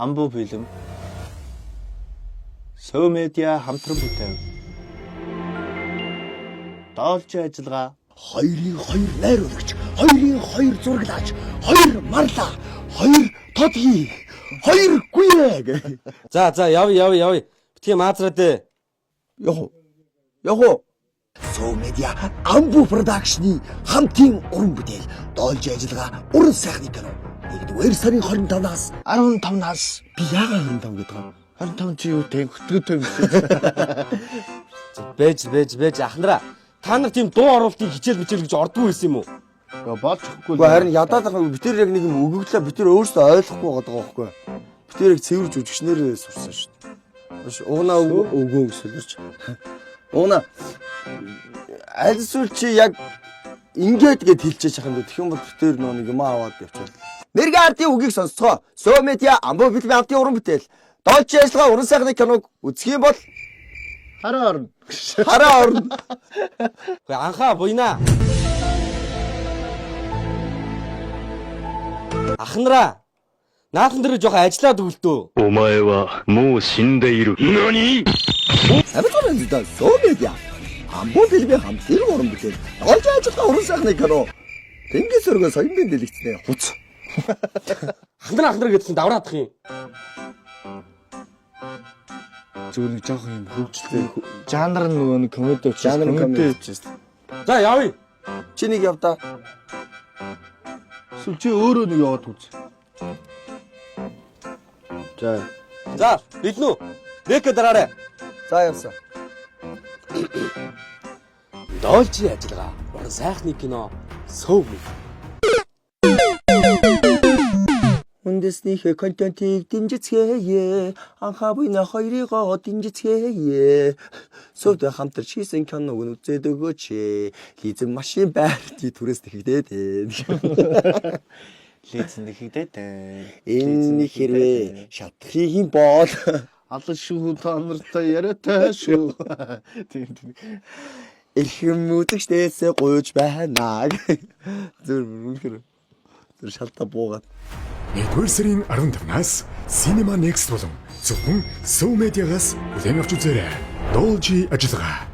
Амбу фильм. Сөв медиа хамтран бүтээн. Доолжийн ажиллагаа. 2-2 найруулагч, 2-2 зураглаач, 2 марлаа, 2 тодгий, 2 гүйэг. За явъя. Битгий маазраа дээ. Яхоо. Сөв медиа Амбу продакшны хамтын уран бүтээл доолжийн ажиллагаа уран сайхны кино. 1-р сарын 25-наас 15-наас би яагаад 25 гэдэг юм? 25 чи юу те хөтгөтэй юм. Бэж ахнараа. Та нар тийм дуу оруулалтыг хичээл гэж ордгүй байсан юм уу? Болж өгөхгүй л. Харин ядаад байгаа битэр яг нэг юм өгөглөө битэр өөрсдөө ойлгохгүй байгаа байхгүй. Битэр яг цэвэрж үжигчнэр сурсан шүү дээ. Уунаа өгөө гэсэлэрч. Уунаа аль эсвэл чи яг ингээд гээд хэлчихэж байгаа юм даа. Тэгэх юм бол битэр нөө нэг юм аваад явчихвал. Мэргэ ардын үгийг сонсцгоо. Сөв медиа Амбу фильмийн хамтын уран бүтээл. Доолжийн ажиллагаа уран сайхны киног үзэх юм бол Хараа орно. Гэхдээ анхаа буйнаа. Ахнараа. Наахан дээр жоохон ажиллаад өгөлтөө. お前はもう死んでいる。何？ Амбу фильмийн Сөв медиа Амбу фильмийн хамтын уран бүтээл. Доолжийн ажиллагаа уран сайхны кино. Тэнгис өргөө соёмын дэлгэцтэй хуц. Ахнараа гэдсэн давраадах юм. Зүгээр нэг жоох юм хөвгчлээ. Жанр нь нөгөө нэг комеди учраас комеди. За явъя. Чи нэг явдаа. Эсвэл чи өөрөө нэг яваад үз. За биднүү. Рэкэ дараарай. За явсан. Доолжийн ажиллагаа уран сайхны кино Сөв медиа. Үндэснийхээ контентийг дэмжицгээе. Анхаа буйна хоёрыгоо дэмжицгээе. Сөвд хамтар хийсэн киног нь үзээд өгөөч. Лизэн машин байрны түрээс нэхэгдээд. Лизэн нэхэгдээд. Энэ хэрвээ шатхрийн боол Алан шүү та нартай яриатай шүү. Тийм. эрхэм үзэгчдээс гуйж байна. Зүр шалтаа буугаад. 1-р сарын 15-наас Cinema Next болон зөвхөн Сөв медиагаас бүтээн авч үзээрэй. Доолжийн ажиллагаа